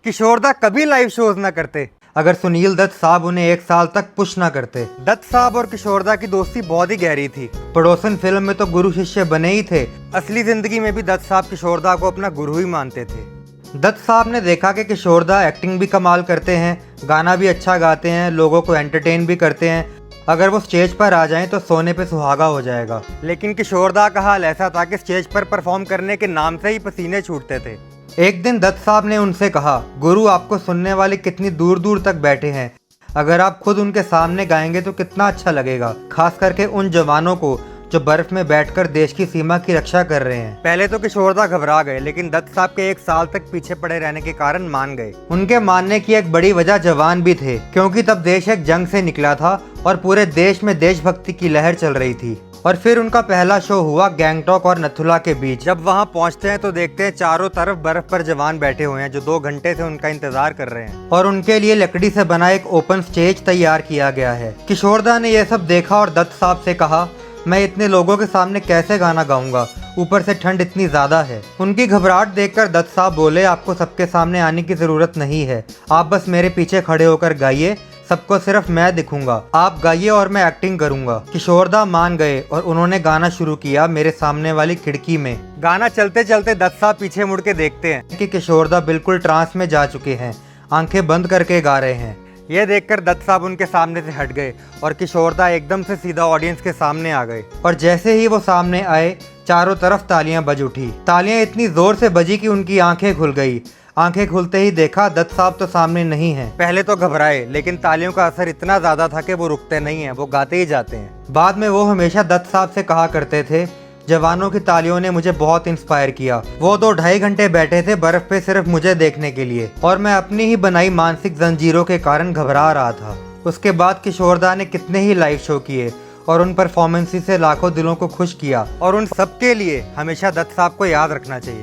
किशोरदा कभी live shows ना करते अगर सुनील दत्त साहब उन्हें 1 साल तक पुश ना करते। दत्त साहब और किशोरदा की दोस्ती बहुत ही गहरी थी। पड़ोसन फिल्म में तो गुरु शिष्य बने ही थे, असली जिंदगी में भी दत्त साहब किशोरदा को अपना गुरु ही मानते थे। दत्त साहब ने देखा कि किशोरदा एक्टिंग भी कमाल करते हैं, गाना भी अच्छा गाते हैं, लोगों को एंटरटेन भी करते हैं। अगर वो स्टेज पर आ जाएं तो सोने पे सुहागा हो जाएगा। लेकिन किशोरदा का हाल ऐसा था कि स्टेज पर परफॉर्म करने के नाम से ही पसीने छूटते थे। एक दिन दत्त साहब ने उनसे कहा, गुरु आपको सुनने वाले कितनी दूर दूर तक बैठे हैं, अगर आप खुद उनके सामने गाएंगे तो कितना अच्छा लगेगा, खास करके उन जवानों को जो बर्फ में बैठकर देश की सीमा की रक्षा कर रहे हैं। पहले तो किशोरदा घबरा गए, लेकिन दत्त साहब के 1 साल तक पीछे पड़े रहने के कारण मान गए। उनके मानने की एक बड़ी वजह जवान भी थे, क्योंकि तब देश एक जंग से निकला था और पूरे देश में देशभक्ति की लहर चल रही थी। और फिर उनका पहला शो हुआ गैंगटॉक और नथुला के बीच। जब वहां पहुंचते हैं तो देखते हैं चारों तरफ बर्फ पर जवान बैठे हुए हैं जो 2 घंटे से उनका इंतजार कर रहे हैं और उनके लिए लकड़ी से बना एक ओपन स्टेज तैयार किया गया है। किशोरदा ने यह सब देखा और दत्त साहब से कहा, मैं इतने लोगों के सामने कैसे गाना गाऊंगा, ऊपर से ठंड इतनी ज्यादा है। उनकी घबराहट देखकर दत्त साहब बोले, आपको सबके सामने आने की जरूरत नहीं है, आप बस मेरे पीछे खड़े होकर गाइए, सबको सिर्फ मैं दिखूंगा, आप गाइए और मैं एक्टिंग करूंगा। किशोरदा मान गए और उन्होंने गाना शुरू किया मेरे सामने वाली खिड़की में। गाना चलते चलते दत्त साहब पीछे मुड़ के देखते हैं कि किशोरदा बिल्कुल ट्रांस में जा चुके हैं, आंखें बंद करके गा रहे हैं। यह देखकर दत्त साहब उनके सामने से हट गए और किशोरदा एकदम से सीधा ऑडियंस के सामने आ गए। और जैसे ही वो सामने आए, चारों तरफ तालियां बज उठी। तालियां इतनी जोर से बजी कि उनकी आंखें खुल गई। आंखें खुलते ही देखा दत्त साहब तो सामने नहीं हैं। पहले तो घबराए, लेकिन तालियों का असर इतना ज्यादा था कि वो रुकते नहीं हैं, वो गाते ही जाते हैं। बाद में वो हमेशा दत्त साहब से कहा करते थे, जवानों की तालियों ने मुझे बहुत इंस्पायर किया। वो 2-2.5 घंटे बैठे थे बर्फ पे सिर्फ मुझे देखने के लिए और मैं अपनी ही बनाई मानसिक जंजीरों के कारण घबरा रहा था। उसके बाद किशोरदा ने कितने ही लाइव शो किए और उन परफॉर्मेंस से लाखों दिलों को खुश किया और उन सबके लिए हमेशा दत्त साहब को याद रखना चाहिए।